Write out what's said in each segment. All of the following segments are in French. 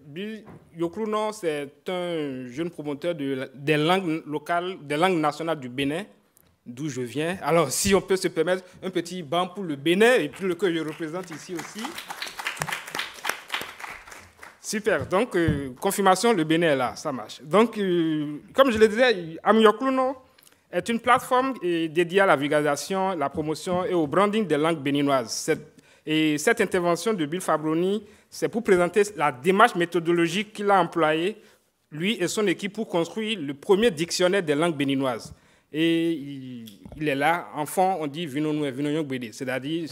Bill Yoklouno, c'est un jeune promoteur des langues locales, des langues nationales du Bénin, d'où je viens. Alors, si on peut se permettre un petit banc pour le Bénin, et puis le que je représente ici aussi. Super. Donc, confirmation, le Bénin est là, ça marche. Donc, comme je le disais, Ami Yoklouno est une plateforme dédiée à la vulgarisation, la promotion et au branding des langues béninoises. Cette intervention de Bill Fabroni, c'est pour présenter la démarche méthodologique qu'il a employée, lui et son équipe, pour construire le premier dictionnaire des langues béninoises. Et il est là, en fond, on dit « Vinonou et Vinoyong Bédé », c'est-à-dire,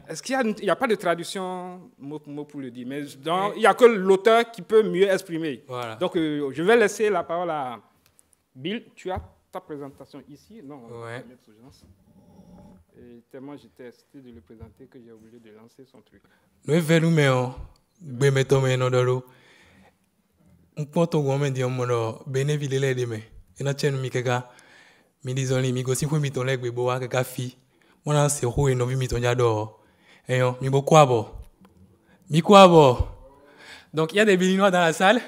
est-ce qu'il n'y a pas de traduction mot pour mot pour le dire, mais il n'y a que l'auteur qui peut mieux exprimer. Voilà. Donc, je vais laisser la parole à Bill. Tu as ta présentation ici? Non, on va mettre urgence. Et tellement j'étais excité de le présenter que j'ai oublié de lancer son truc. Nous venons mais bemeto me no dolo. On compte au moment de mon bénéville les demain. Et na chenu mi kaka mi disons mi gosi fu mi ton leg bebo wa kaka fi. On a se ro et no vi mi ton yado. Et yo mi boko abo. Mi quoi abo. Donc il y a des Béninois dans la salle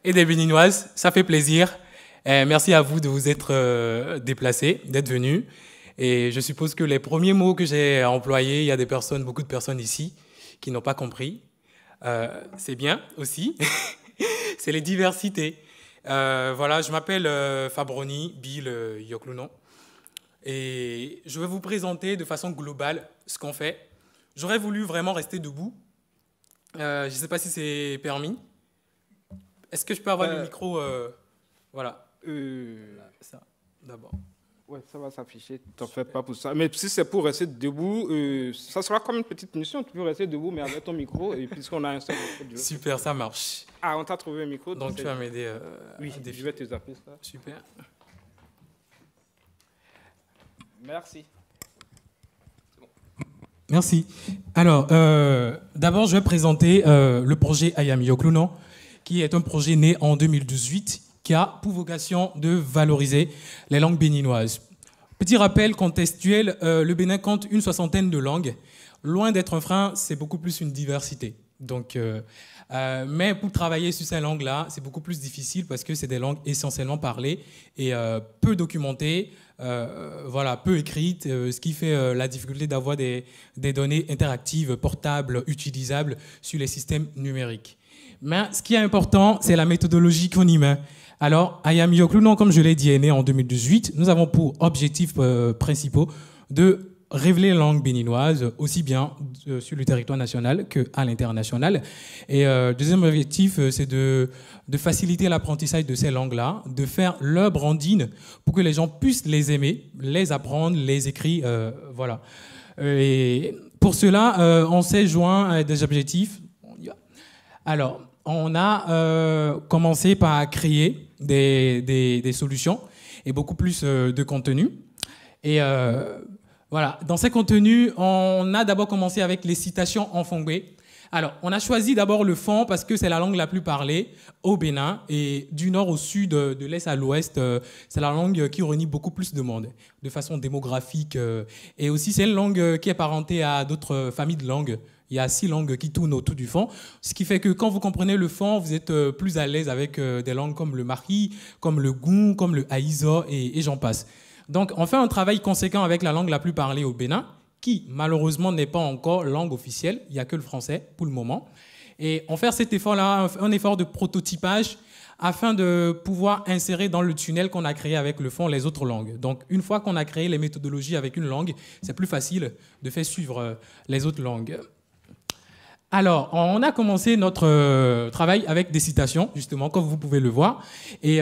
et des Béninoises, ça fait plaisir. Merci à vous de vous être déplacés, d'être venus. Et je suppose que les premiers mots que j'ai employés, il y a beaucoup de personnes ici qui n'ont pas compris. C'est bien aussi. C'est les diversités. Voilà, je m'appelle Fabroni, Bill Yoklouno. Et je vais vous présenter de façon globale ce qu'on fait. J'aurais voulu vraiment rester debout. Je ne sais pas si c'est permis. Est-ce que je peux avoir le micro voilà. Ça, d'abord. Oui, ça va s'afficher, t'en fais pas pour ça. Mais si c'est pour rester debout, ça sera comme une petite mission. Tu peux rester debout, mais avec ton micro, et puisqu'on a un seul micro. Super, ça marche. Ah, on t'a trouvé un micro. Donc tu vas m'aider. Oui, je vais te zapper ça. Super. Merci. Merci. Alors, d'abord, je vais présenter le projet Ayami Yoklouno, qui est un projet né en 2018, qui a pour vocation de valoriser les langues béninoises. Petit rappel contextuel, le Bénin compte une 60aine de langues. Loin d'être un frein, c'est beaucoup plus une diversité. Donc, mais pour travailler sur ces langues-là, c'est beaucoup plus difficile parce que c'est des langues essentiellement parlées et peu documentées, voilà, peu écrites, ce qui fait la difficulté d'avoir des données interactives, portables, utilisables sur les systèmes numériques. Mais ce qui est important, c'est la méthodologie qu'on y met. Alors, Ayami Yoklouno, comme je l'ai dit, est né en 2018. Nous avons pour objectifs principaux de révéler les langues béninoises, aussi bien sur le territoire national qu'à l'international. Et deuxième objectif, c'est de faciliter l'apprentissage de ces langues-là, de faire leur branding pour que les gens puissent les aimer, les apprendre, les écrire, voilà. Et pour cela, on s'est joint à des objectifs. Alors, on a commencé par créer des solutions et beaucoup plus de contenu. Et voilà, dans ces contenus, on a d'abord commencé avec les citations en fongbe. Alors, on a choisi d'abord le fon parce que c'est la langue la plus parlée au Bénin et du nord au sud, de l'est à l'ouest, c'est la langue qui réunit beaucoup plus de monde de façon démographique. Et aussi, c'est une langue qui est parentée à d'autres familles de langues. Il y a 6 langues qui tournent autour du fon, ce qui fait que quand vous comprenez le fon, vous êtes plus à l'aise avec des langues comme le mari, comme le goun, comme le haïzo et j'en passe. Donc, on fait un travail conséquent avec la langue la plus parlée au Bénin, qui malheureusement n'est pas encore langue officielle, il n'y a que le français pour le moment. Et on fait cet effort-là, un effort de prototypage, afin de pouvoir insérer dans le tunnel qu'on a créé avec le fond les autres langues. Donc, une fois qu'on a créé les méthodologies avec une langue, c'est plus facile de faire suivre les autres langues. Alors, on a commencé notre travail avec des citations, justement, comme vous pouvez le voir. Et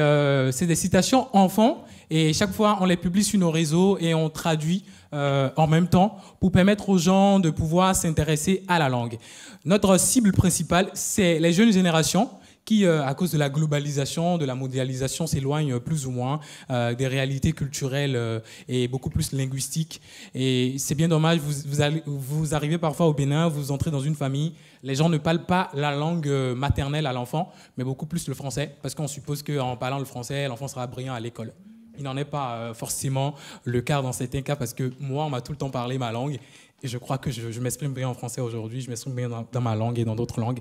c'est des citations enfants. Et chaque fois, on les publie sur nos réseaux et on traduit en même temps pour permettre aux gens de pouvoir s'intéresser à la langue. Notre cible principale, c'est les jeunes générations qui, à cause de la globalisation, de la mondialisation, s'éloignent plus ou moins des réalités culturelles et beaucoup plus linguistiques. Et c'est bien dommage, vous arrivez parfois au Bénin, vous entrez dans une famille, les gens ne parlent pas la langue maternelle à l'enfant, mais beaucoup plus le français, parce qu'on suppose qu'en parlant le français, l'enfant sera brillant à l'école. Il n'en est pas forcément le cas dans certains cas, parce que moi, on m'a tout le temps parlé ma langue, Et je crois que je m'exprime bien en français aujourd'hui, je m'exprime bien dans ma langue et dans d'autres langues.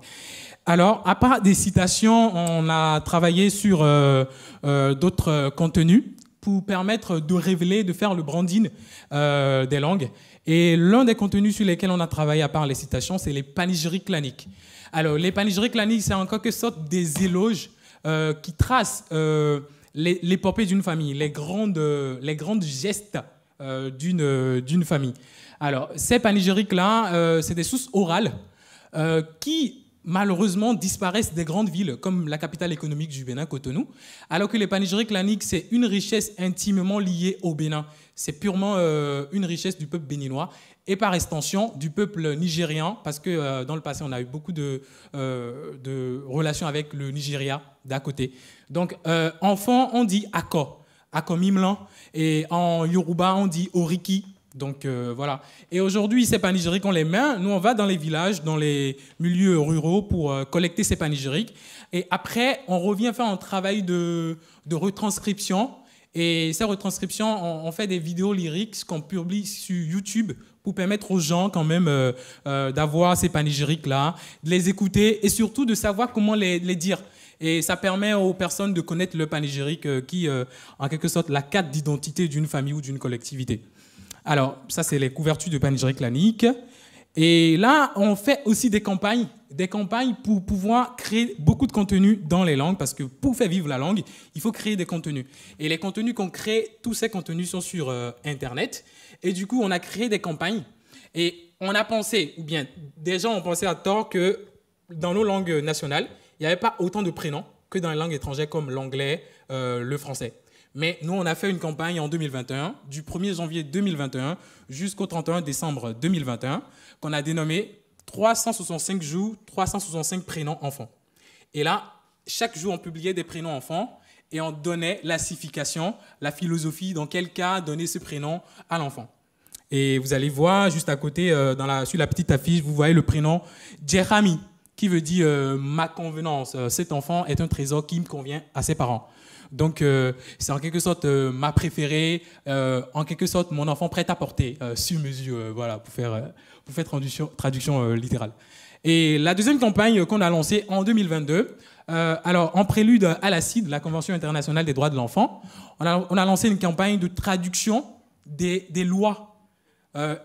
Alors, à part des citations, on a travaillé sur d'autres contenus pour permettre de révéler, de faire le branding des langues. Et l'un des contenus sur lesquels on a travaillé, à part les citations, c'est les panégyriques claniques. Alors, les panégyriques claniques, c'est en quelque sorte des éloges qui tracent l'épopée d'une famille, les grandes gestes d'une famille. Alors, ces panégyriques-là, c'est des sources orales qui, malheureusement, disparaissent des grandes villes, comme la capitale économique du Bénin, Cotonou, alors que les panégyriques claniques, c'est une richesse intimement liée au Bénin. C'est purement une richesse du peuple béninois et par extension du peuple nigérian, parce que dans le passé, on a eu beaucoup de relations avec le Nigeria d'à côté. Donc, enfant, on dit Ako, Ako Mimlan, et en Yoruba, on dit Oriki. Donc voilà. Et aujourd'hui, ces panégyriques, on les met. Nous, on va dans les villages, dans les milieux ruraux pour collecter ces panégyriques. Et après, on revient faire un travail de retranscription. Et ces retranscriptions, on fait des vidéos lyriques qu'on publie sur YouTube pour permettre aux gens quand même d'avoir ces panégyriques-là, de les écouter et surtout de savoir comment les dire. Et ça permet aux personnes de connaître le panégyrique qui, en quelque sorte, la carte d'identité d'une famille ou d'une collectivité. Alors, ça, c'est les couvertures de panégyrique clanique. Et là, on fait aussi des campagnes pour pouvoir créer beaucoup de contenu dans les langues, parce que pour faire vivre la langue, il faut créer des contenus. Et les contenus qu'on crée, tous ces contenus sont sur Internet. Et du coup, on a créé des campagnes. Et on a pensé, ou bien des gens ont pensé à tort que dans nos langues nationales, il n'y avait pas autant de prénoms que dans les langues étrangères comme l'anglais, le français. Mais nous, on a fait une campagne en 2021, du 1er janvier 2021 jusqu'au 31 décembre 2021, qu'on a dénommé 365 jours, 365 prénoms enfants. Et là, chaque jour, on publiait des prénoms enfants et on donnait la signification, la philosophie, dans quel cas donner ce prénom à l'enfant. Et vous allez voir, juste à côté, sur la petite affiche, vous voyez le prénom Djerami, qui veut dire ma convenance. Cet enfant est un trésor qui me convient à ses parents. Donc, c'est en quelque sorte ma préférée, en quelque sorte mon enfant prêt à porter, sur mesure, voilà, pour faire traduction littérale. Et la deuxième campagne qu'on a lancée en 2022, alors en prélude à la CIDE, la Convention internationale des droits de l'enfant, on a lancé une campagne de traduction des lois,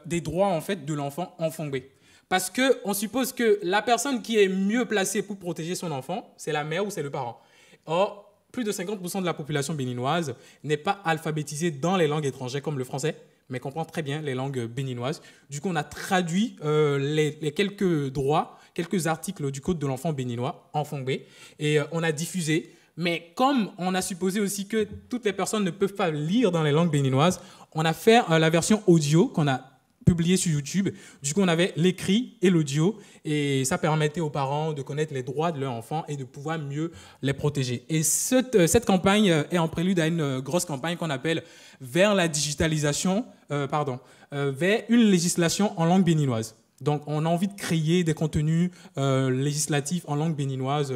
des droits en fait de l'enfant en Fongbé. Parce qu'on suppose que la personne qui est mieux placée pour protéger son enfant, c'est la mère ou c'est le parent. Or, plus de 50% de la population béninoise n'est pas alphabétisée dans les langues étrangères comme le français, mais comprend très bien les langues béninoises. Du coup, on a traduit les quelques droits, quelques articles du Code de l'enfant béninois en Fongbé et on a diffusé. Mais comme on a supposé aussi que toutes les personnes ne peuvent pas lire dans les langues béninoises, on a fait la version audio qu'on a publié sur YouTube. Du coup, on avait l'écrit et l'audio et ça permettait aux parents de connaître les droits de leur enfant et de pouvoir mieux les protéger. Et cette campagne est en prélude à une grosse campagne qu'on appelle vers la digitalisation, vers une législation en langue béninoise. Donc, on a envie de créer des contenus législatifs en langue béninoise,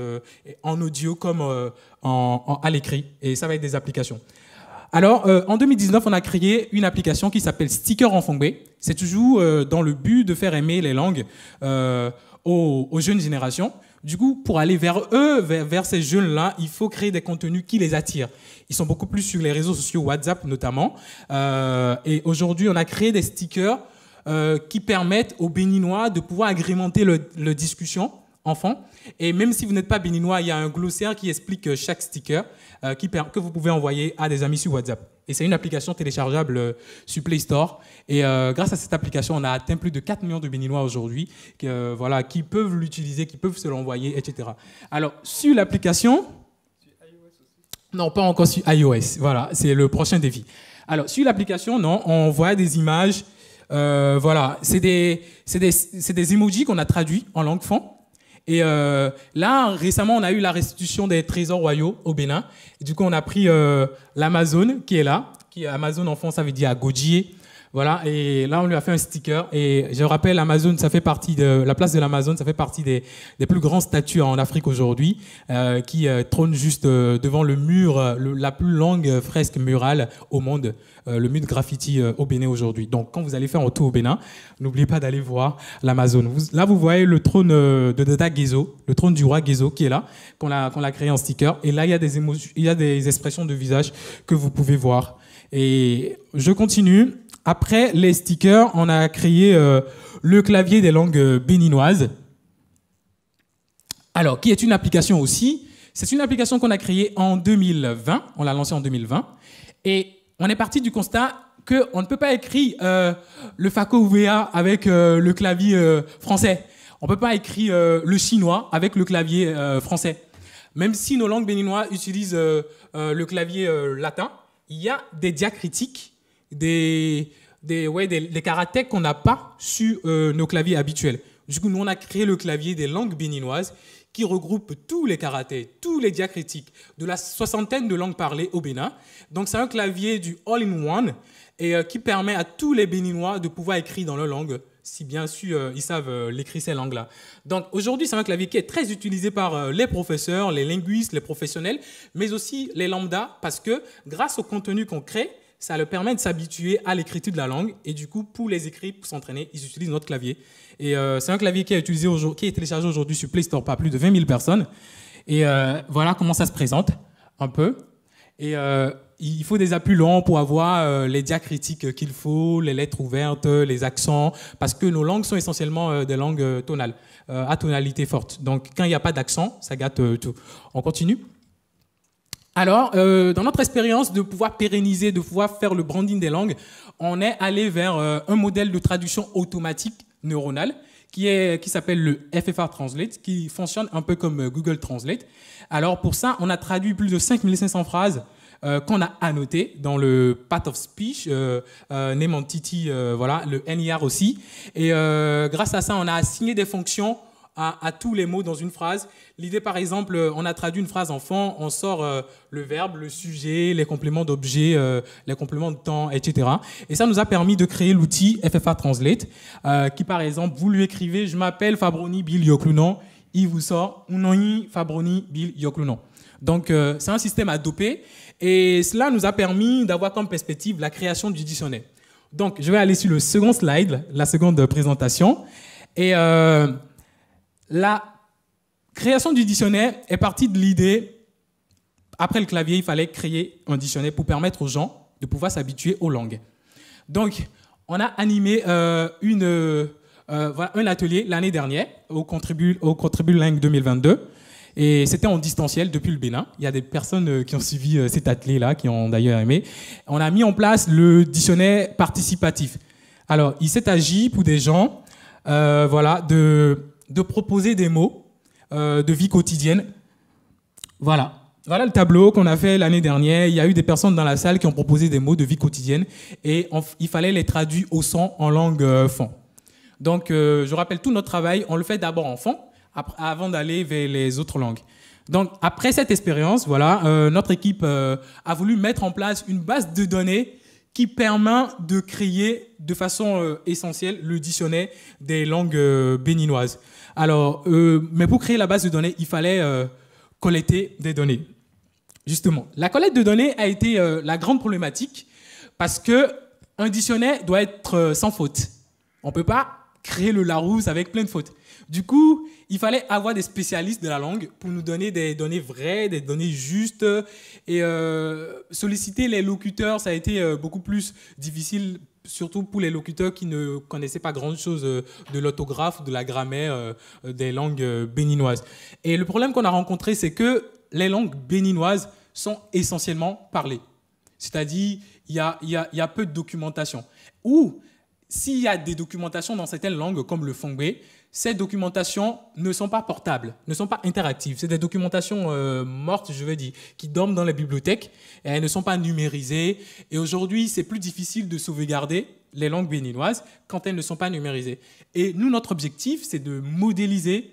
en audio comme à l'écrit. Et ça va être des applications. Alors, en 2019, on a créé une application qui s'appelle Sticker en Fongbé. C'est toujours dans le but de faire aimer les langues aux jeunes générations. Du coup, pour aller vers eux, vers ces jeunes-là, il faut créer des contenus qui les attirent. Ils sont beaucoup plus sur les réseaux sociaux, WhatsApp notamment. Et aujourd'hui, on a créé des stickers qui permettent aux Béninois de pouvoir agrémenter leur discussion enfant. Et même si vous n'êtes pas béninois, il y a un glossaire qui explique chaque sticker que vous pouvez envoyer à des amis sur WhatsApp. Et c'est une application téléchargeable sur Play Store. Et grâce à cette application, on a atteint plus de 4 millions de Béninois aujourd'hui qui peuvent l'utiliser, qui peuvent se l'envoyer, etc. Alors, sur l'application... Non, pas encore sur iOS. Voilà, c'est le prochain défi. Alors, sur l'application, non, on voit des images. Voilà, c'est des emojis qu'on a traduits en langue fon. Et là, récemment, on a eu la restitution des trésors royaux au Bénin. Et du coup, on a pris l'Amazone qui est là. Amazon en fond, ça veut dire Agodjié. Voilà, et là on lui a fait un sticker. Et je rappelle, Amazon, ça fait partie de la place de l'Amazon, ça fait partie des plus grandes statues en Afrique aujourd'hui, qui trône juste devant le mur, la plus longue fresque murale au monde, le mur de graffiti au Bénin aujourd'hui. Donc quand vous allez faire un tour au Bénin, n'oubliez pas d'aller voir l'Amazon. Là vous voyez le trône de Dada Gezo, le trône du roi Gezo qui est là, qu'on a créé en sticker. Et là il y a des émotions, il y a des expressions de visage que vous pouvez voir. Et je continue. Après les stickers, on a créé le clavier des langues béninoises. Alors, qui est une application aussi. C'est une application qu'on a créée en 2020. On l'a lancée en 2020. Et on est parti du constat qu'on ne peut pas écrire le Fako-UVA avec le clavier français. On ne peut pas écrire le chinois avec le clavier français. Même si nos langues béninoises utilisent le clavier latin, il y a des diacritiques, des caractères qu'on n'a pas sur nos claviers habituels. Du coup, nous, on a créé le clavier des langues béninoises qui regroupe tous les caractères, tous les diacritiques de la 60aine de langues parlées au Bénin. Donc, c'est un clavier du all-in-one et qui permet à tous les Béninois de pouvoir écrire dans leur langue, si bien sûr ils savent l'écrire ces langues-là. Donc, aujourd'hui, c'est un clavier qui est très utilisé par les professeurs, les linguistes, les professionnels, mais aussi les lambdas, parce que grâce au contenu qu'on crée, ça leur permet de s'habituer à l'écriture de la langue. Et du coup, pour les écrire, pour s'entraîner, ils utilisent notre clavier. Et c'est un clavier qui est téléchargé aujourd'hui sur Play Store par plus de 20 000 personnes. Et voilà comment ça se présente, un peu. Et il faut des appuis longs pour avoir les diacritiques qu'il faut, les lettres ouvertes, les accents, parce que nos langues sont essentiellement des langues tonales, à tonalité forte. Donc, quand il n'y a pas d'accent, ça gâte tout. On continue. Alors, dans notre expérience de pouvoir pérenniser, de pouvoir faire le branding des langues, on est allé vers un modèle de traduction automatique neuronale qui s'appelle le FFR Translate, qui fonctionne un peu comme Google Translate. Alors, pour ça, on a traduit plus de 5500 phrases qu'on a annotées dans le Path of Speech, Name Entity, voilà, le NIR aussi. Et grâce à ça, on a assigné des fonctions à tous les mots dans une phrase. L'idée, par exemple, on a traduit une phrase en fond, on sort le verbe, le sujet, les compléments d'objet, les compléments de temps, etc. Et ça nous a permis de créer l'outil FFA Translate, qui, par exemple, vous lui écrivez « Je m'appelle Fabroni Bill Yoklunon », il vous sort « Unoi Fabroni Bill Yoklunon ». Donc, c'est un système adopé, et cela nous a permis d'avoir comme perspective la création du dictionnaire. Donc, je vais aller sur le second slide, la seconde présentation, et la création du dictionnaire est partie de l'idée, après le clavier, il fallait créer un dictionnaire pour permettre aux gens de pouvoir s'habituer aux langues. Donc, on a animé un atelier l'année dernière au Contribue Langue 2022. Et c'était en distanciel depuis le Bénin. Il y a des personnes qui ont suivi cet atelier-là, qui ont d'ailleurs aimé. On a mis en place le dictionnaire participatif. Alors, il s'est agi pour des gens de proposer des mots de vie quotidienne. Voilà le tableau qu'on a fait l'année dernière. Il y a eu des personnes dans la salle qui ont proposé des mots de vie quotidienne et il fallait les traduire au son en langue fon. Donc, je rappelle, tout notre travail, on le fait d'abord en fon, avant d'aller vers les autres langues. Donc, après cette expérience, notre équipe a voulu mettre en place une base de données qui permet de créer de façon essentielle le dictionnaire des langues béninoises. Alors, mais pour créer la base de données, il fallait collecter des données. Justement, la collecte de données a été la grande problématique parce qu'un dictionnaire doit être sans faute. On ne peut pas créer le Larousse avec plein de fautes. Du coup, il fallait avoir des spécialistes de la langue pour nous donner des données vraies, des données justes. Et solliciter les locuteurs, ça a été beaucoup plus difficile, surtout pour les locuteurs qui ne connaissaient pas grand-chose de l'orthographe, de la grammaire des langues béninoises. Et le problème qu'on a rencontré, c'est que les langues béninoises sont essentiellement parlées. C'est-à-dire, il y a peu de documentation. Ou, s'il y a des documentations dans certaines langues, comme le fongbe, ces documentations ne sont pas portables, ne sont pas interactives. C'est des documentations mortes, je veux dire, qui dorment dans les bibliothèques et elles ne sont pas numérisées. Et aujourd'hui, c'est plus difficile de sauvegarder les langues béninoises quand elles ne sont pas numérisées. Et nous, notre objectif, c'est de modéliser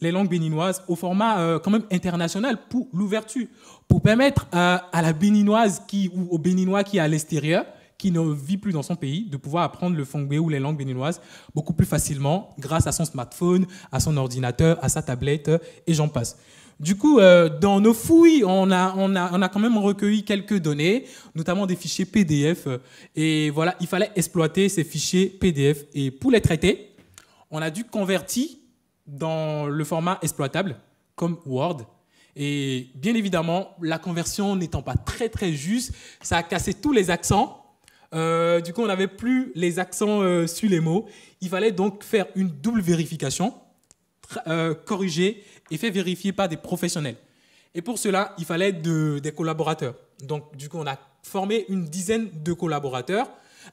les langues béninoises au format quand même international pour l'ouverture, pour permettre à la béninoise ou au béninois qui est à l'extérieur, qui ne vit plus dans son pays de pouvoir apprendre le fongbe ou les langues béninoises beaucoup plus facilement grâce à son smartphone, à son ordinateur, à sa tablette et j'en passe. Du coup, dans nos fouilles, on a quand même recueilli quelques données, notamment des fichiers PDF. Et voilà, il fallait exploiter ces fichiers PDF. Et pour les traiter, on a dû convertir dans le format exploitable, comme Word. Et bien évidemment, la conversion n'étant pas très très juste, ça a cassé tous les accents. Du coup, on n'avait plus les accents sur les mots. Il fallait donc faire une double vérification, corriger et faire vérifier par des professionnels. Et pour cela, il fallait des collaborateurs. Donc, du coup, on a formé une dizaine de collaborateurs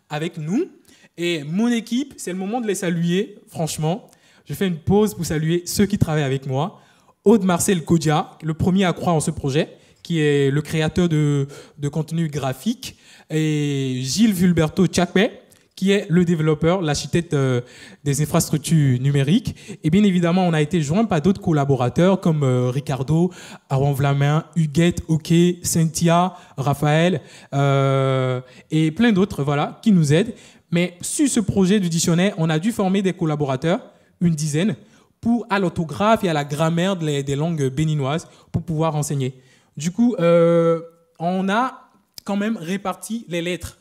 avec nous. Et mon équipe, c'est le moment de les saluer, franchement. Je fais une pause pour saluer ceux qui travaillent avec moi. Aude Marcel Kodia, le premier à croire en ce projet, qui est le créateur de contenu graphique. Et Gilles Vulberto Tchakpe, qui est le développeur, l'architecte des infrastructures numériques. Et bien évidemment, on a été joint par d'autres collaborateurs comme Ricardo, Aaron Vlamin, Huguette, Ok, Cynthia, Raphaël et plein d'autres voilà, qui nous aident. Mais sur ce projet du dictionnaire, on a dû former des collaborateurs, une dizaine, pour à l'orthographe et à la grammaire des langues béninoises pour pouvoir enseigner. Du coup, on a quand même réparti les lettres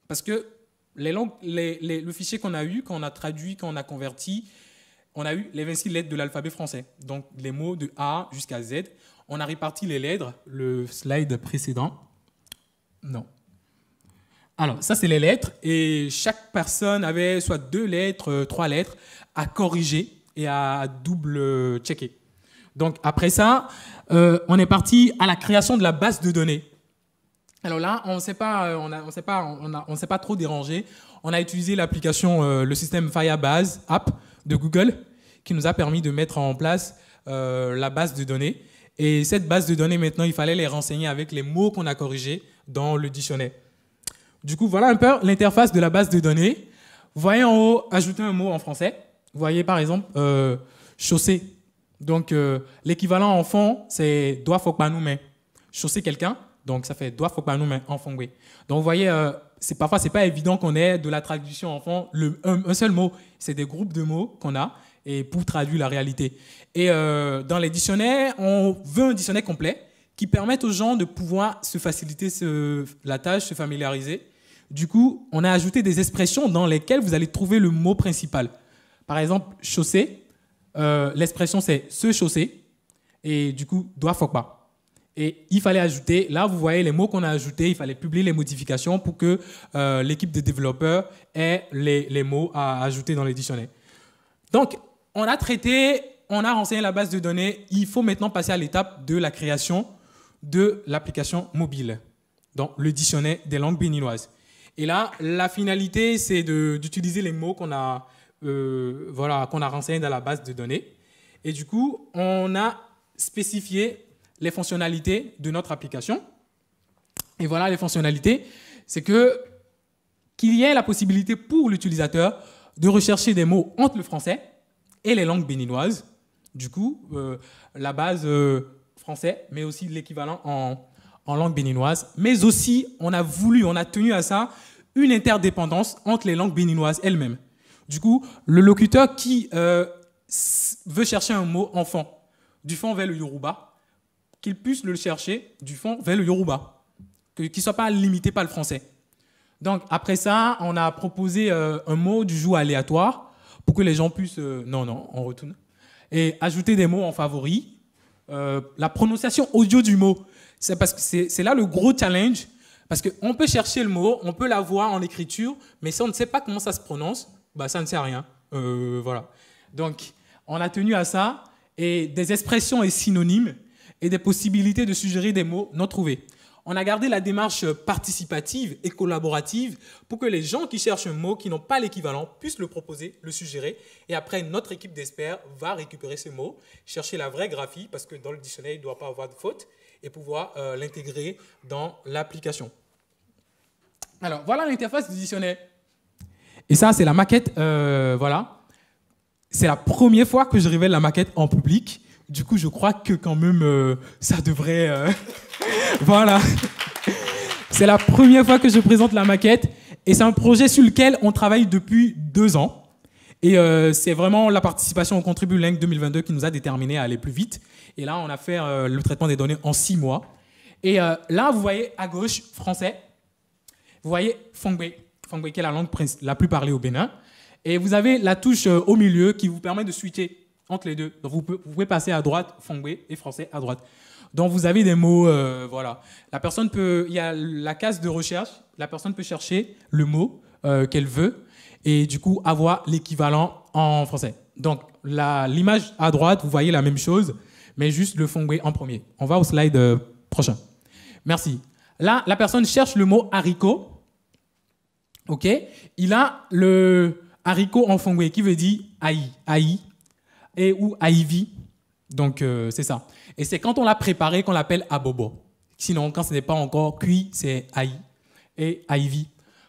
parce que le fichier qu'on a eu, qu'on a traduit, qu'on a converti, on a eu les 26 lettres de l'alphabet français. Donc, les mots de A jusqu'à Z. On a réparti les lettres. Le slide précédent. Non. Alors, ça, c'est les lettres. Et chaque personne avait soit 2 lettres, 3 lettres à corriger et à double checker. Donc, après ça, on est parti à la création de la base de données. Alors là, on ne s'est pas trop dérangé. On a utilisé l'application, le système Firebase App de Google, qui nous a permis de mettre en place la base de données. Et cette base de données, maintenant, il fallait les renseigner avec les mots qu'on a corrigés dans le dictionnaire. Du coup, voilà un peu l'interface de la base de données. Vous voyez en haut, ajouter un mot en français. Vous voyez par exemple chaussée. Donc, l'équivalent en fond, c'est doit faut pas nous mais chausser quelqu'un. Donc, ça fait doit faut pas nous mais en fond. Oui. Donc, vous voyez, parfois, c'est pas évident qu'on ait de la traduction en fond. Un seul mot, c'est des groupes de mots qu'on a et pour traduire la réalité. Et dans les dictionnaires, on veut un dictionnaire complet qui permette aux gens de pouvoir se faciliter la tâche, se familiariser. Du coup, on a ajouté des expressions dans lesquelles vous allez trouver le mot principal. Par exemple, chaussée, l'expression c'est se chausser et du coup, doit faut pas. Et il fallait ajouter, là vous voyez les mots qu'on a ajoutés, il fallait publier les modifications pour que l'équipe de développeurs ait les mots à ajouter dans les dictionnaires. Donc, on a traité, on a renseigné la base de données, il faut maintenant passer à l'étape de la création de l'application mobile, donc le dictionnaire des langues béninoises. Et là, la finalité, c'est d'utiliser les mots qu'on a renseignés dans la base de données. Et du coup, on a spécifié les fonctionnalités de notre application. Et voilà les fonctionnalités, c'est qu'il y ait la possibilité pour l'utilisateur de rechercher des mots entre le français et les langues béninoises. Du coup, la base français, mais aussi l'équivalent en langue béninoise. Mais aussi, on a tenu à ça une interdépendance entre les langues béninoises elles-mêmes. Du coup, le locuteur qui veut chercher un mot enfant du fond vers le Yoruba, qu'il puisse le chercher du fond vers le Yoruba, qu'il ne soit pas limité par le français. Donc, après ça, on a proposé un mot du jour aléatoire pour que les gens puissent... non, on retourne. Et ajouter des mots en favoris. La prononciation audio du mot, c'est parce que c'est là le gros challenge, parce qu'on peut chercher le mot, on peut l'avoir en écriture, mais si on ne sait pas comment ça se prononce, bah, ça ne sert à rien. Voilà. Donc, on a tenu à ça, et des expressions et synonymes, et des possibilités de suggérer des mots non trouvés. On a gardé la démarche participative et collaborative pour que les gens qui cherchent un mot qui n'ont pas l'équivalent puissent le proposer, le suggérer. Et après, notre équipe d'experts va récupérer ce mot, chercher la vraie graphie, parce que dans le dictionnaire, il ne doit pas avoir de faute, et pouvoir l'intégrer dans l'application. Alors, voilà l'interface du dictionnaire. Et ça, c'est la maquette. Voilà. C'est la première fois que je révèle la maquette en public. Du coup, je crois que quand même, ça devrait... Voilà. C'est la première fois que je présente la maquette. Et c'est un projet sur lequel on travaille depuis 2 ans. Et c'est vraiment la participation au Contribulingue 2022 qui nous a déterminé à aller plus vite. Et là, on a fait le traitement des données en 6 mois. Et là, vous voyez à gauche, français. Vous voyez Fongbe, qui est la langue la plus parlée au Bénin. Et vous avez la touche au milieu qui vous permet de switcher entre les deux. Donc vous pouvez passer à droite, Fongbe, et français à droite. Donc vous avez des mots, voilà. Il y a la case de recherche, la personne peut chercher le mot qu'elle veut et du coup avoir l'équivalent en français. Donc l'image à droite, vous voyez la même chose, mais juste le Fongbe en premier. On va au slide prochain. Merci. Là, la personne cherche le mot haricot. OK. Il a le haricot en Fongbe qui veut dire aïe, et ou aïvi. Donc, c'est ça. Et c'est quand on l'a préparé qu'on l'appelle abobo. Sinon, quand ce n'est pas encore cuit, c'est aïe et aïvi.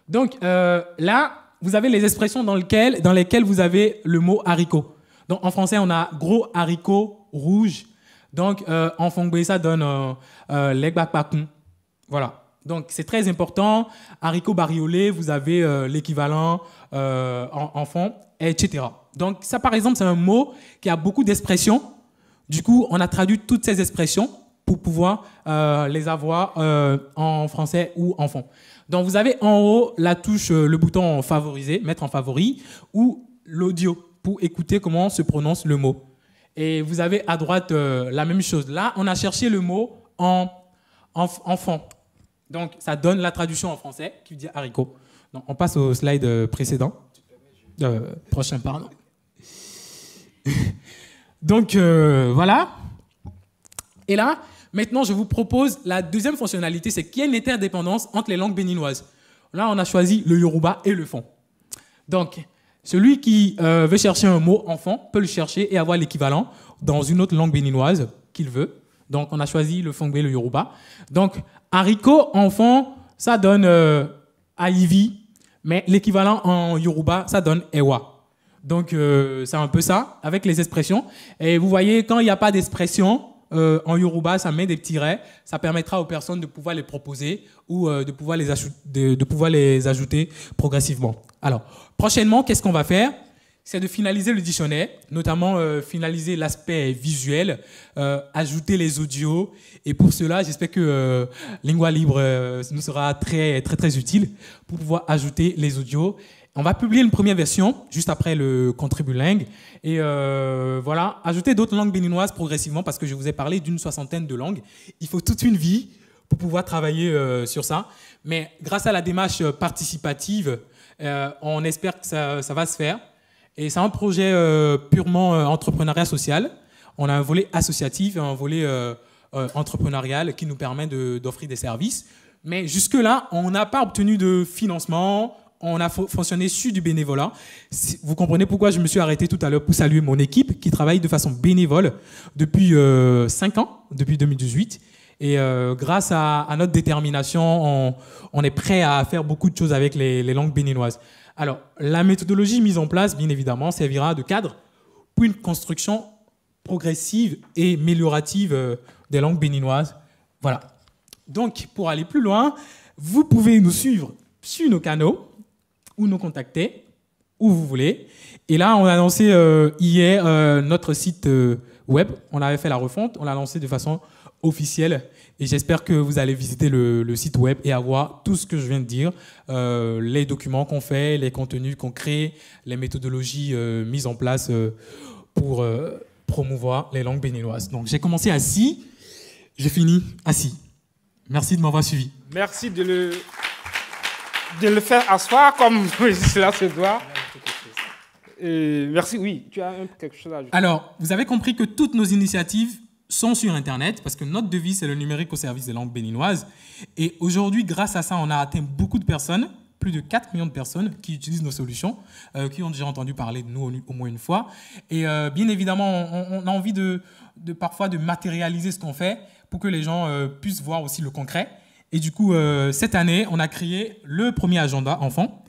Donc, là, vous avez les expressions dans lesquelles vous avez le mot haricot. Donc, en français, on a gros haricot rouge. Donc, en Fongbe, ça donne legbakpakun. Voilà. Donc, c'est très important. Haricot bariolé, vous avez l'équivalent en fond, etc. Donc, ça, par exemple, c'est un mot qui a beaucoup d'expressions. Du coup, on a traduit toutes ces expressions pour pouvoir les avoir en français ou en fond. Donc, vous avez en haut la touche, le bouton favoriser, mettre en favori, ou l'audio pour écouter comment se prononce le mot. Et vous avez à droite la même chose. Là, on a cherché le mot en fond. Donc, ça donne la traduction en français qui veut dire haricot. Donc, on passe au slide précédent. Prochain, pardon. Donc, voilà. Et là, maintenant, je vous propose la deuxième fonctionnalité, c'est qu'il y a une interdépendance entre les langues béninoises. Là, on a choisi le Yoruba et le fon. Donc, celui qui veut chercher un mot en fon peut le chercher et avoir l'équivalent dans une autre langue béninoise qu'il veut. Donc, on a choisi le Fongbe et le Yoruba. Donc, haricot en fon, ça donne aïvi, mais l'équivalent en Yoruba, ça donne ewa. Donc, c'est un peu ça, avec les expressions. Et vous voyez, quand il n'y a pas d'expression, en Yoruba, ça met des petits traits. Ça permettra aux personnes de pouvoir les proposer ou de pouvoir les ajouter progressivement. Alors, prochainement, qu'est-ce qu'on va faire ? C'est de finaliser le dictionnaire, notamment finaliser l'aspect visuel, ajouter les audios. Et pour cela, j'espère que Lingua Libre nous sera très, très, très utile pour pouvoir ajouter les audios. On va publier une première version juste après le Contribulingue. Et voilà, ajouter d'autres langues béninoises progressivement parce que je vous ai parlé d'une 60aine de langues. Il faut toute une vie pour pouvoir travailler sur ça. Mais grâce à la démarche participative, on espère que ça va se faire. Et c'est un projet purement entrepreneuriat social. On a un volet associatif et un volet entrepreneurial qui nous permet d'offrir des services. Mais jusque-là, on n'a pas obtenu de financement. On a fonctionné sur du bénévolat. Vous comprenez pourquoi je me suis arrêté tout à l'heure pour saluer mon équipe qui travaille de façon bénévole depuis 5 ans, depuis 2018. Et grâce à notre détermination, on est prêt à faire beaucoup de choses avec les langues béninoises. Alors, la méthodologie mise en place, bien évidemment, servira de cadre pour une construction progressive et améliorative des langues béninoises. Voilà. Donc, pour aller plus loin, vous pouvez nous suivre sur nos canaux ou nous contacter où vous voulez. Et là, on a lancé hier notre site web. On avait fait la refonte. On l'a lancé de façon officielle. Et j'espère que vous allez visiter le site web et avoir tout ce que je viens de dire, les documents qu'on fait, les contenus qu'on crée, les méthodologies mises en place pour promouvoir les langues béninoises. Donc j'ai commencé assis, j'ai fini assis. Merci de m'avoir suivi. Merci de le faire asseoir comme cela se doit. Merci, oui, tu as quelque chose à ajouter. Alors, vous avez compris que toutes nos initiatives sont sur Internet, parce que notre devise, c'est le numérique au service des langues béninoises. Et aujourd'hui, grâce à ça, on a atteint beaucoup de personnes, plus de 4 millions de personnes qui utilisent nos solutions, qui ont déjà entendu parler de nous au moins une fois. Et bien évidemment, on a envie parfois de matérialiser ce qu'on fait pour que les gens puissent voir aussi le concret. Et du coup, cette année, on a créé le premier agenda enfant.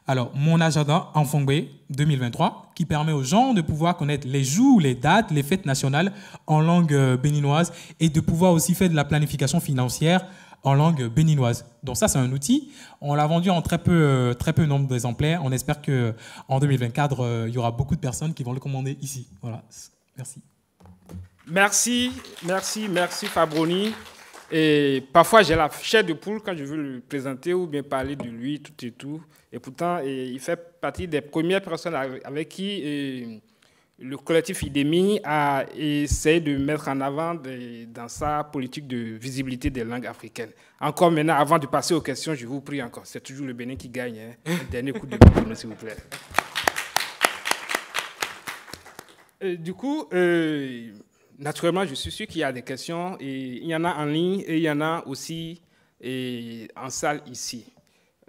Alors, mon agenda en Fongbe 2023, qui permet aux gens de pouvoir connaître les jours, les dates, les fêtes nationales en langue béninoise et de pouvoir aussi faire de la planification financière en langue béninoise. Donc ça, c'est un outil. On l'a vendu en très peu nombre d'exemplaires. On espère qu'en 2024, il y aura beaucoup de personnes qui vont le commander ici. Voilà. Merci. Merci Fabroni. Et parfois, j'ai la chair de poule quand je veux le présenter ou bien parler de lui, tout et tout. Et pourtant, il fait partie des premières personnes avec qui le collectif IDEMI a essayé de mettre en avant dans sa politique de visibilité des langues africaines. Encore maintenant, avant de passer aux questions, je vous prie encore, c'est toujours le Bénin qui gagne. Hein. Un dernier coup de micro, s'il vous plaît. Du coup, naturellement, je suis sûr qu'il y a des questions. Et il y en a en ligne et il y en a aussi en salle ici.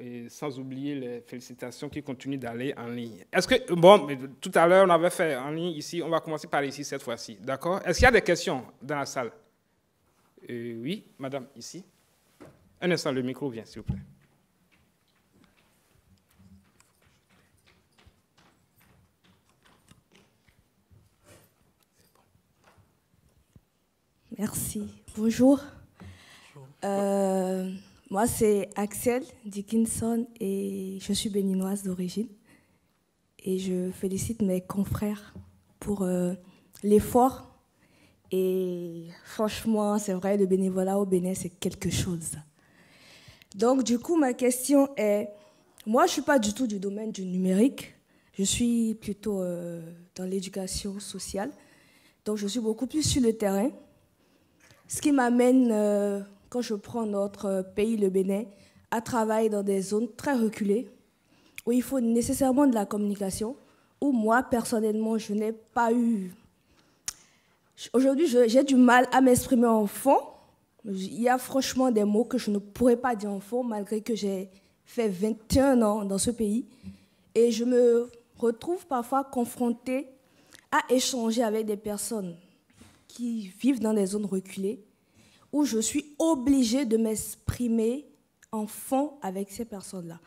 Et sans oublier les félicitations qui continuent d'aller en ligne. Est-ce que, bon, tout à l'heure, on avait fait en ligne ici, on va commencer par ici cette fois-ci, d'accord? Est-ce qu'il y a des questions dans la salle? Oui, madame, ici. Un instant, le micro vient, s'il vous plaît. Merci. Bonjour. Moi, c'est Axel Dickinson et je suis béninoise d'origine. Et je félicite mes confrères pour l'effort. Et franchement, c'est vrai, le bénévolat au Bénin, c'est quelque chose. Donc, du coup, ma question est, moi, je ne suis pas du tout du domaine du numérique. Je suis plutôt dans l'éducation sociale. Donc, je suis beaucoup plus sur le terrain. Ce qui m'amène, quand je prends notre pays, le Bénin, à travailler dans des zones très reculées, où il faut nécessairement de la communication, où moi, personnellement, je n'ai pas eu... Aujourd'hui, j'ai du mal à m'exprimer en fond. Il y a franchement des mots que je ne pourrais pas dire en fond, malgré que j'ai fait 21 ans dans ce pays. Et je me retrouve parfois confrontée à échanger avec des personnes qui vivent dans des zones reculées, où je suis obligée de m'exprimer en fond avec ces personnes-là.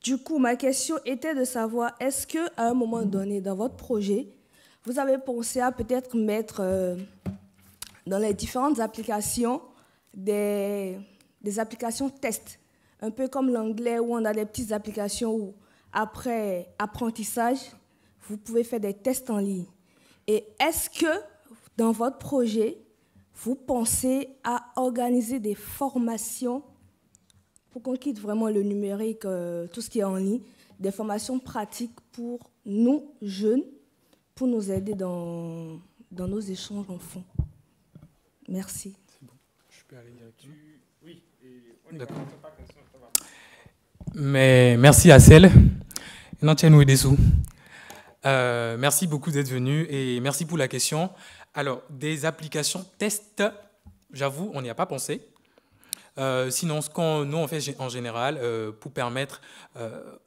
Du coup, ma question était de savoir, est-ce qu'à un moment donné, dans votre projet, vous avez pensé à peut-être mettre dans les différentes applications des applications tests, un peu comme l'anglais où on a des petites applications où, après apprentissage, vous pouvez faire des tests en ligne. Et est-ce que, dans votre projet, vous pensez à organiser des formations pour qu'on quitte vraiment le numérique, tout ce qui est en ligne, des formations pratiques pour nous, jeunes, pour nous aider dans nos échanges en fond. Merci. C'est bon. Je peux aller directement. Oui. D'accord. Mais merci à Celle. Merci beaucoup d'être venu et merci pour la question. Alors, des applications test, j'avoue, on n'y a pas pensé. Sinon, ce qu'on nous on fait en général pour permettre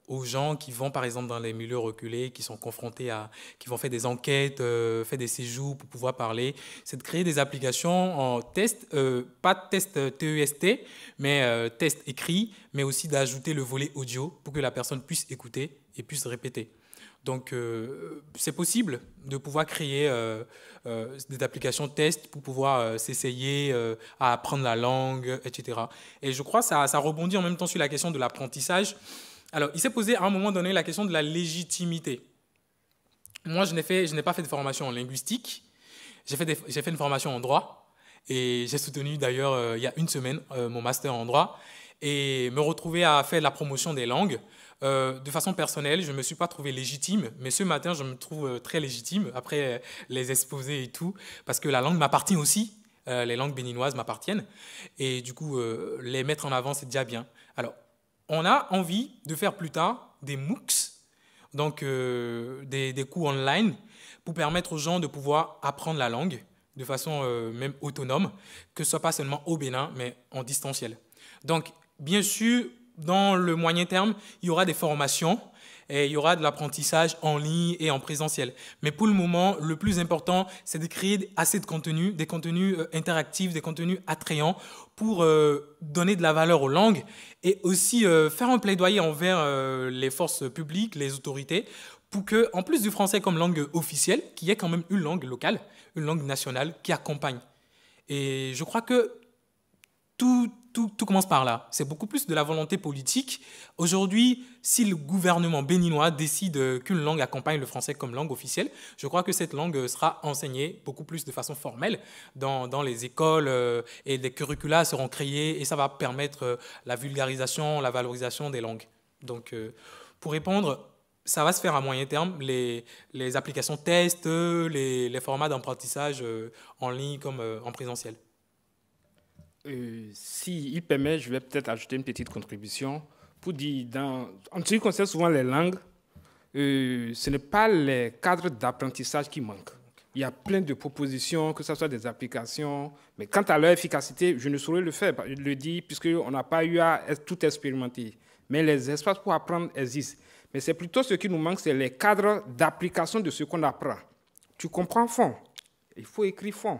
aux gens qui vont par exemple dans les milieux reculés, qui sont confrontés qui vont faire des enquêtes, faire des séjours pour pouvoir parler, c'est de créer des applications en test, pas test TEST, mais test écrit, mais aussi d'ajouter le volet audio pour que la personne puisse écouter et puisse répéter. Donc, c'est possible de pouvoir créer des applications test pour pouvoir s'essayer à apprendre la langue, etc. Et je crois que ça rebondit en même temps sur la question de l'apprentissage. Alors, il s'est posé à un moment donné la question de la légitimité. Moi, je n'ai pas fait de formation en linguistique. J'ai fait une formation en droit. Et j'ai soutenu d'ailleurs, il y a une semaine, mon master en droit. Et me retrouver à faire la promotion des langues. De façon personnelle, je ne me suis pas trouvé légitime, mais ce matin, je me trouve très légitime après les exposés et tout, parce que la langue m'appartient aussi, les langues béninoises m'appartiennent, et du coup, les mettre en avant, c'est déjà bien. Alors, on a envie de faire plus tard des MOOCs, donc des cours online, pour permettre aux gens de pouvoir apprendre la langue de façon même autonome, que ce ne soit pas seulement au Bénin, mais en distanciel. Donc, bien sûr, dans le moyen terme, il y aura des formations et il y aura de l'apprentissage en ligne et en présentiel. Mais pour le moment, le plus important, c'est de créer assez de contenus, des contenus interactifs, des contenus attrayants pour donner de la valeur aux langues et aussi faire un plaidoyer envers les forces publiques, les autorités, pour que, en plus du français comme langue officielle, qu'il y ait quand même une langue locale, une langue nationale qui accompagne. Et je crois que tout tout commence par là. C'est beaucoup plus de la volonté politique. Aujourd'hui, si le gouvernement béninois décide qu'une langue accompagne le français comme langue officielle, je crois que cette langue sera enseignée beaucoup plus de façon formelle dans les écoles et des curricula seront créés et ça va permettre la vulgarisation, la valorisation des langues. Donc, pour répondre, ça va se faire à moyen terme, les applications tests, les formats d'apprentissage en ligne comme en présentiel. Si il permet, je vais peut-être ajouter une petite contribution pour dire, en ce qui concerne souvent les langues, ce n'est pas les cadres d'apprentissage qui manquent. Il y a plein de propositions, que ce soit des applications, mais quant à leur efficacité, je ne saurais le faire, je le dis, puisqu'on n'a pas eu à tout expérimenter. Mais les espaces pour apprendre existent. Mais c'est plutôt ce qui nous manque, c'est les cadres d'application de ce qu'on apprend. Tu comprends fond, il faut écrire fond.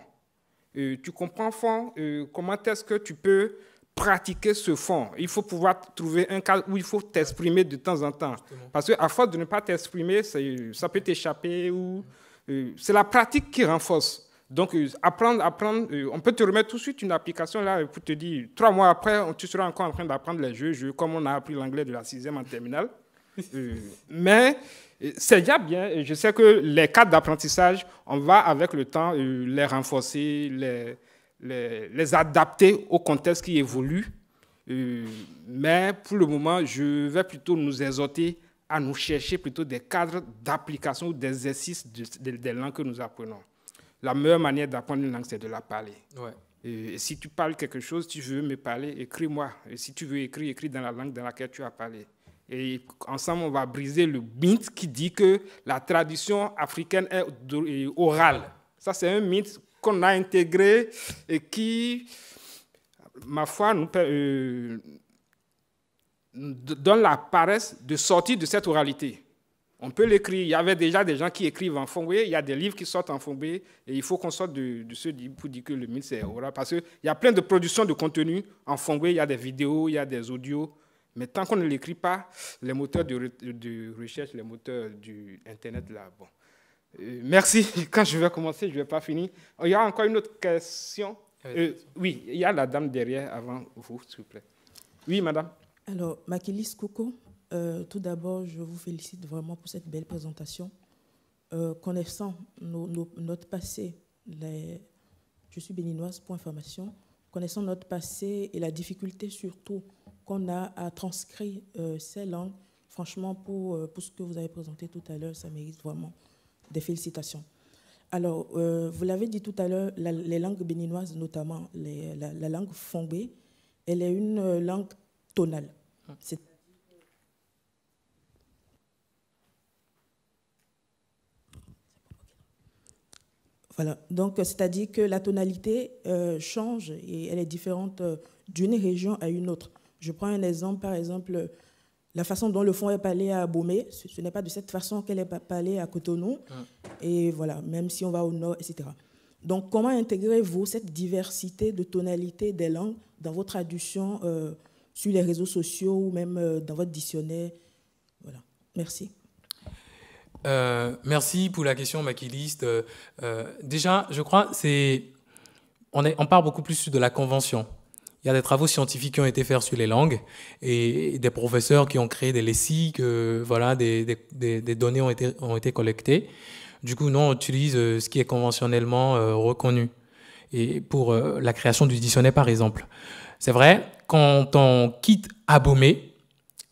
Tu comprends fond, comment est-ce que tu peux pratiquer ce fond. Il faut pouvoir trouver un cadre où il faut t'exprimer de temps en temps. Justement. Parce qu'à force de ne pas t'exprimer, ça peut t'échapper. C'est la pratique qui renforce. Donc, apprendre, on peut te remettre tout de suite une application là pour te dire, 3 mois après, tu seras encore en train d'apprendre les jeux, comme on a appris l'anglais de la 6e en terminale. Mais c'est déjà bien. Je sais que les cadres d'apprentissage, on va avec le temps les renforcer, les adapter au contexte qui évolue. Mais pour le moment, je vais plutôt nous exhorter à nous chercher plutôt des cadres d'application ou d'exercice des langues que nous apprenons. La meilleure manière d'apprendre une langue, c'est de la parler. Ouais. Et si tu parles quelque chose, tu veux me parler, écris-moi. Et si tu veux écrire, écris dans la langue dans laquelle tu as parlé. Et ensemble, on va briser le mythe qui dit que la tradition africaine est orale. Ça, c'est un mythe qu'on a intégré et qui, ma foi, nous donne la paresse de sortir de cette oralité. On peut l'écrire. Il y avait déjà des gens qui écrivent en fongbe. Il y a des livres qui sortent en fongbe. Et il faut qu'on sorte de ce livre pour dire que le mythe, c'est oral. Parce qu'il y a plein de productions de contenu en fongbe. Il y a des vidéos, il y a des audios. Mais tant qu'on ne l'écrit pas, les moteurs de recherche, les moteurs du Internet, là, bon. Merci. Quand je vais commencer, je ne vais pas finir. Il y a encore une autre question. Oui, il y a la dame derrière avant vous, s'il vous plaît. Oui, madame. Alors, Makilis Koko, tout d'abord, je vous félicite vraiment pour cette belle présentation. Connaissant notre passé, je suis béninoise pour information, connaissant notre passé et la difficulté surtout qu'on a à transcrire ces langues, franchement, pour ce que vous avez présenté tout à l'heure, ça mérite vraiment des félicitations. Alors, vous l'avez dit tout à l'heure, les langues béninoises, notamment la langue fongbe, elle est une langue tonale. Voilà, donc c'est-à-dire que la tonalité change et elle est différente d'une région à une autre. Je prends un exemple, par exemple, la façon dont le fond est parlé à Abomey, ce n'est pas de cette façon qu'elle est parlée à Cotonou, et voilà, même si on va au nord, etc. Donc, comment intégrez-vous cette diversité de tonalités des langues dans vos traductions sur les réseaux sociaux ou même dans votre dictionnaire? Voilà, merci. Merci pour la question, Makilis. Déjà, je crois on part beaucoup plus de la convention. Il y a des travaux scientifiques qui ont été faits sur les langues et des professeurs qui ont créé des lexiques, voilà, des données ont été collectées. Du coup, nous, on utilise ce qui est conventionnellement reconnu. Et pour la création du dictionnaire, par exemple. C'est vrai, quand on quitte Abomey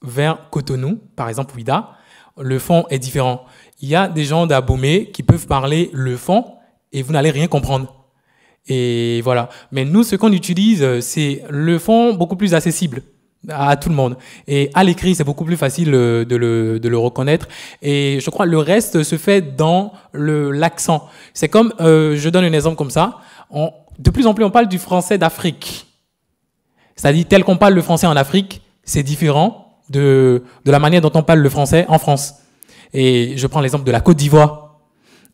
vers Cotonou, par exemple Ouida, le fond est différent. Il y a des gens d'Abomey qui peuvent parler le fond et vous n'allez rien comprendre. Et voilà. Mais nous, ce qu'on utilise, c'est le fond beaucoup plus accessible à tout le monde. Et à l'écrit, c'est beaucoup plus facile de le reconnaître. Et je crois que le reste se fait dans l'accent. C'est comme, je donne un exemple comme ça. De plus en plus, on parle du français d'Afrique. C'est-à-dire, tel qu'on parle le français en Afrique, c'est différent de la manière dont on parle le français en France. Et je prends l'exemple de la Côte d'Ivoire.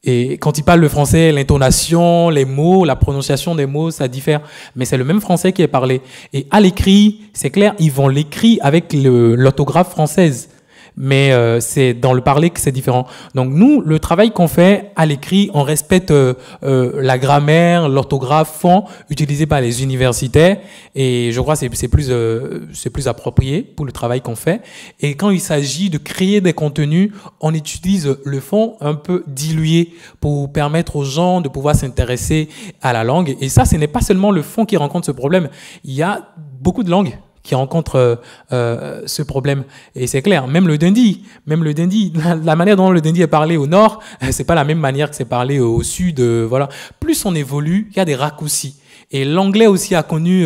Et quand ils parlent le français, l'intonation, les mots, la prononciation des mots, ça diffère. Mais c'est le même français qui est parlé. Et à l'écrit, c'est clair, ils vont l'écrire avec l'orthographe française. mais c'est dans le parler que c'est différent. Donc nous, le travail qu'on fait à l'écrit, on respecte la grammaire, l'orthographe, font utilisés par les universitaires, et je crois que c'est plus approprié pour le travail qu'on fait. Et quand il s'agit de créer des contenus, on utilise le fond un peu dilué pour permettre aux gens de pouvoir s'intéresser à la langue. Et ça, ce n'est pas seulement le fond qui rencontre ce problème. Il y a beaucoup de langues qui rencontrent ce problème. Et c'est clair, même le dindi, la manière dont le dindi est parlé au nord, c'est pas la même manière que c'est parlé au sud. Voilà. Plus on évolue, il y a des raccourcis. Et l'anglais aussi a connu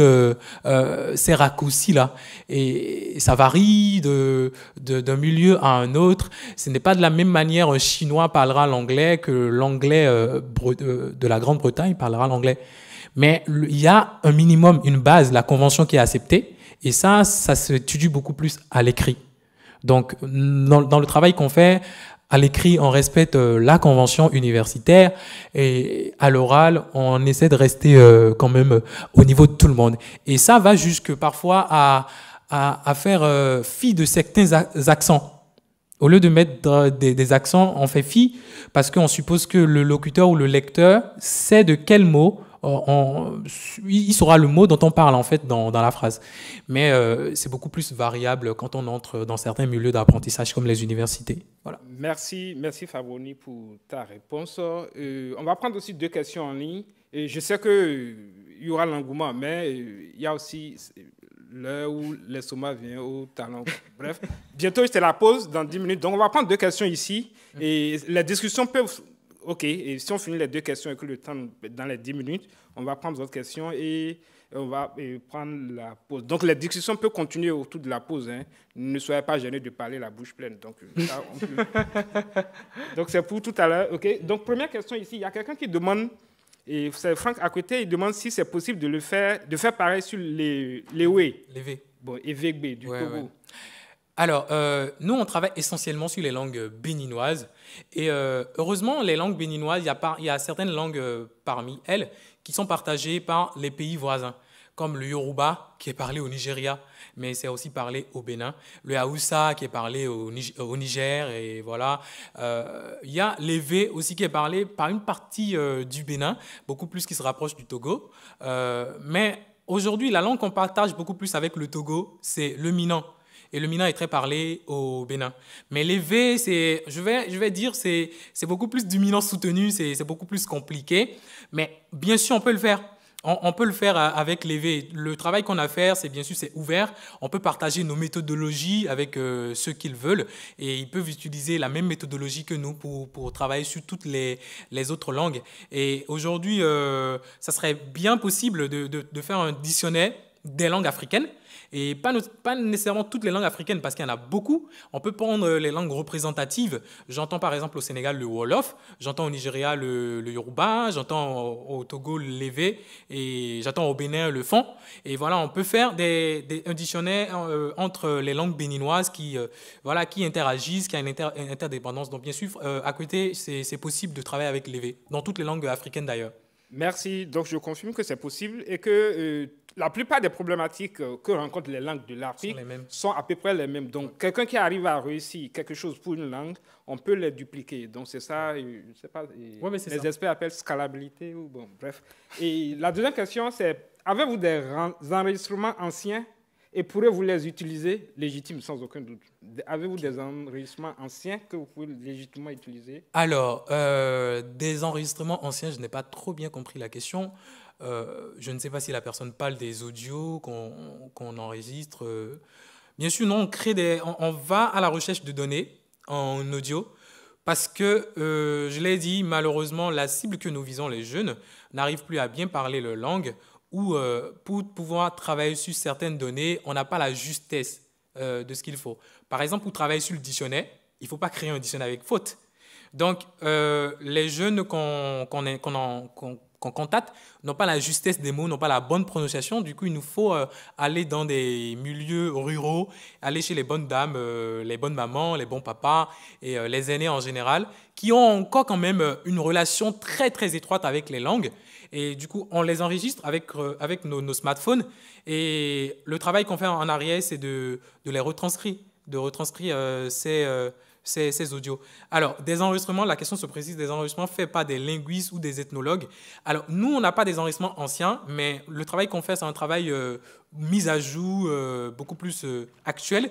ces raccourcis-là. Et ça varie d'un milieu à un autre. Ce n'est pas de la même manière un Chinois parlera l'anglais que l'anglais de la Grande-Bretagne parlera l'anglais. Mais il y a un minimum, une base, la convention qui est acceptée. Et ça s'étudie beaucoup plus à l'écrit. Donc, dans le travail qu'on fait, à l'écrit, on respecte la convention universitaire, et à l'oral, on essaie de rester quand même au niveau de tout le monde. Et ça va jusque parfois à faire fi de certains accents. Au lieu de mettre des accents, on fait fi parce qu'on suppose que le locuteur ou le lecteur sait de quel mot il saura le mot dont on parle en fait dans la phrase. Mais c'est beaucoup plus variable quand on entre dans certains milieux d'apprentissage comme les universités. Voilà. Merci Fabroni pour ta réponse. On va prendre aussi 2 questions en ligne. Et je sais qu'il y aura l'engouement, mais il y a aussi l'heure où l'estomac vient au talent. Bref, bientôt c'est la pause dans 10 minutes. Donc on va prendre 2 questions ici. Et les discussions peuvent... OK, et si on finit les 2 questions et que le temps, dans les 10 minutes, on va prendre d'autres questions et on va prendre la pause. Donc, les discussions peuvent continuer autour de la pause. Hein. Ne soyez pas gênés de parler la bouche pleine. Donc, ça, on peut... Donc c'est pour tout à l'heure. OK, donc, première question ici. Il y a quelqu'un qui demande, et c'est Franck à côté, il demande si c'est possible de faire pareil sur les W. Les V. Bon, et VB du Togo. Ouais. Alors, nous, on travaille essentiellement sur les langues béninoises. Et heureusement, les langues béninoises, il y a certaines langues parmi elles qui sont partagées par les pays voisins, comme le Yoruba, qui est parlé au Nigeria, mais c'est aussi parlé au Bénin. Le Haoussa, qui est parlé au Niger, et voilà. Il y a l'Evé aussi, qui est parlé par une partie du Bénin, beaucoup plus qui se rapproche du Togo. Mais aujourd'hui, la langue qu'on partage beaucoup plus avec le Togo, c'est le Minnan. Et le Minnan est très parlé au Bénin. Mais les V, je vais dire, c'est beaucoup plus du Minnan soutenu, c'est beaucoup plus compliqué. Mais bien sûr, on peut le faire. On peut le faire avec les V. Le travail qu'on a à faire, c'est bien sûr, c'est ouvert. On peut partager nos méthodologies avec ceux qu'ils veulent. Et ils peuvent utiliser la même méthodologie que nous pour travailler sur toutes les autres langues. Et aujourd'hui, ça serait bien possible de faire un dictionnaire des langues africaines. Et pas nécessairement toutes les langues africaines, parce qu'il y en a beaucoup. On peut prendre les langues représentatives. J'entends par exemple au Sénégal le Wolof, j'entends au Nigeria le Yoruba, j'entends au Togo l'Evé, et j'entends au Bénin le Fon. Et voilà, on peut faire un dictionnaire entre les langues béninoises qui interagissent, qui a une interdépendance. Donc bien sûr, à côté, c'est possible de travailler avec l'Evé, dans toutes les langues africaines d'ailleurs. Merci. Donc je confirme que c'est possible et que... la plupart des problématiques que rencontrent les langues de l'Afrique sont à peu près les mêmes. Donc, quelqu'un qui arrive à réussir quelque chose pour une langue, on peut les dupliquer. Donc, c'est ça, je sais pas, les experts appellent scalabilité. Ou bon, bref. Et la deuxième question, c'est, avez-vous des enregistrements anciens et pourrez-vous les utiliser légitimes, sans aucun doute? Avez-vous des enregistrements anciens que vous pouvez légitimement utiliser? Alors, des enregistrements anciens, je n'ai pas trop bien compris la question. Je ne sais pas si la personne parle des audios qu'on enregistre. Bien sûr, non, on va à la recherche de données en audio parce que, je l'ai dit, malheureusement, la cible que nous visons, les jeunes, n'arrive plus à bien parler leur langue ou pour pouvoir travailler sur certaines données, on n'a pas la justesse de ce qu'il faut. Par exemple, pour travailler sur le dictionnaire, il ne faut pas créer un dictionnaire avec faute. Donc, les jeunes qu'on contacte n'ont pas la justesse des mots, n'ont pas la bonne prononciation. Du coup, il nous faut aller dans des milieux ruraux, aller chez les bonnes dames, les bonnes mamans, les bons papas et les aînés en général, qui ont encore quand même une relation très, très étroite avec les langues. Et du coup, on les enregistre avec nos smartphones. Et le travail qu'on fait en arrière, c'est de les retranscrire de retranscrire ces audios. Alors, des enregistrements, la question se précise, des enregistrements faits par des linguistes ou des ethnologues. Alors, nous, on n'a pas des enregistrements anciens, mais le travail qu'on fait, c'est un travail mis à jour, beaucoup plus actuel.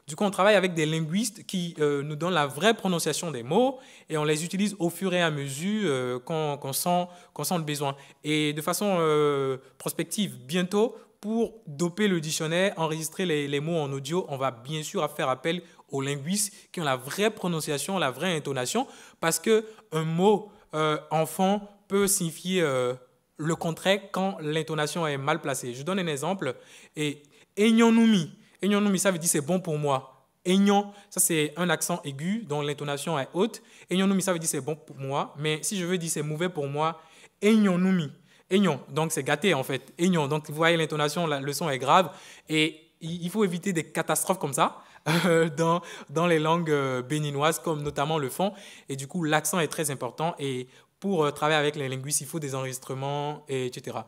Du coup, on travaille avec des linguistes qui nous donnent la vraie prononciation des mots et on les utilise au fur et à mesure qu'on sent le besoin. Et de façon prospective, bientôt, pour doper le dictionnaire, enregistrer les mots en audio, on va bien sûr faire appel aux linguistes qui ont la vraie prononciation, la vraie intonation, parce qu'un mot enfant peut signifier le contraire quand l'intonation est mal placée. Je donne un exemple. Et Enyonumi, ça veut dire c'est bon pour moi. Enyon, ça c'est un accent aigu dont l'intonation est haute. Enyonumi, ça veut dire c'est bon pour moi. Mais si je veux dire c'est mauvais pour moi, Enyonumi. Enyon, donc c'est gâté en fait. Enyon, donc vous voyez l'intonation, le son est grave. Et il faut éviter des catastrophes comme ça dans les langues béninoises, comme notamment le fon. Et du coup, l'accent est très important. Et pour travailler avec les linguistes, il faut des enregistrements, etc.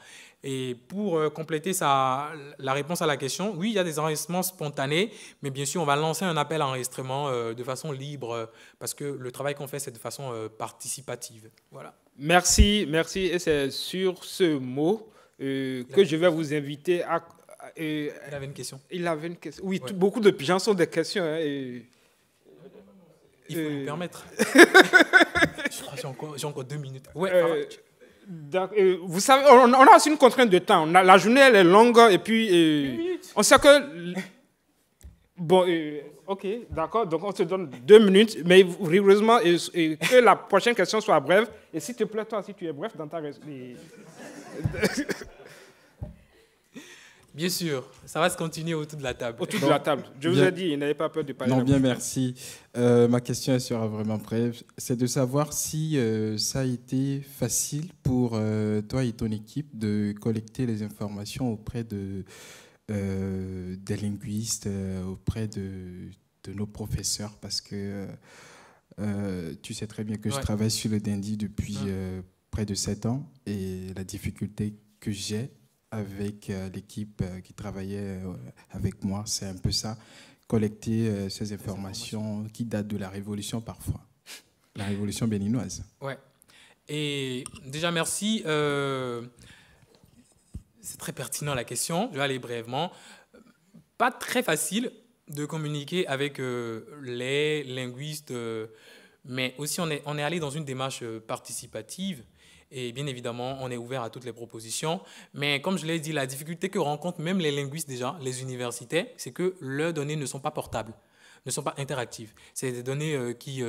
Et pour compléter la réponse à la question, oui, il y a des enregistrements spontanés, mais bien sûr, on va lancer un appel à enregistrement de façon libre, parce que le travail qu'on fait, c'est de façon participative. Voilà. Merci. Et c'est sur ce mot que je vais vous inviter à... il avait une question. Oui, ouais. Beaucoup de gens sont des questions. Hein, il faut lui permettre. Je crois que j'ai encore 2 minutes. Ouais, vous savez, on a aussi une contrainte de temps. La journée, elle est longue et puis on sait que... Bon, ok, d'accord. Donc, on se donne 2 minutes, mais rigoureusement, que la prochaine question soit brève. Et s'il te plaît, toi, si tu es bref dans ta... Bien sûr, ça va se continuer autour de la table. Autour de la table. Je vous ai dit, n'ayez pas peur de parler. Non, bien, merci. Ma question, elle sera vraiment brève. C'est de savoir si ça a été facile pour toi et ton équipe de collecter les informations auprès des linguistes, auprès de nos professeurs, parce que tu sais très bien que je travaille sur le Dindi depuis près de 7 ans, et la difficulté que j'ai avec l'équipe qui travaillait avec moi, c'est un peu ça, collecter ces informations qui datent de la Révolution parfois, la Révolution béninoise. Ouais. Et déjà, merci. C'est très pertinent la question, je vais aller brièvement. Pas très facile de communiquer avec les linguistes, mais aussi on est allé dans une démarche participative. Et bien évidemment, on est ouvert à toutes les propositions. Mais comme je l'ai dit, la difficulté que rencontrent même les linguistes déjà, les universitaires, c'est que leurs données ne sont pas portables, ne sont pas interactives. C'est des données qui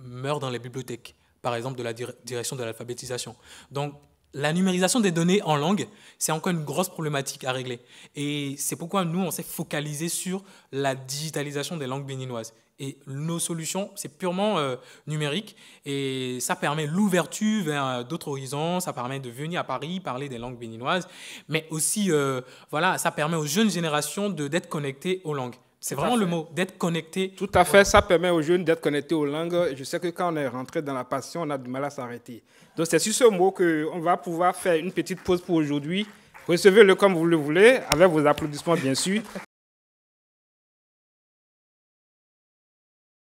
meurent dans les bibliothèques, par exemple de la direction de l'alphabétisation. Donc, la numérisation des données en langue, c'est encore une grosse problématique à régler. Et c'est pourquoi nous, on s'est focalisé sur la digitalisation des langues béninoises. Et nos solutions, c'est purement numérique et ça permet l'ouverture vers d'autres horizons, ça permet de venir à Paris parler des langues béninoises, mais aussi, voilà, ça permet aux jeunes générations d'être connectées aux langues. C'est vraiment le mot, d'être connecté. Tout à fait, ça permet aux jeunes d'être connectés aux langues. Et je sais que quand on est rentré dans la passion, on a du mal à s'arrêter. Donc c'est sur ce mot qu'on va pouvoir faire une petite pause pour aujourd'hui. Recevez-le comme vous le voulez, avec vos applaudissements bien sûr.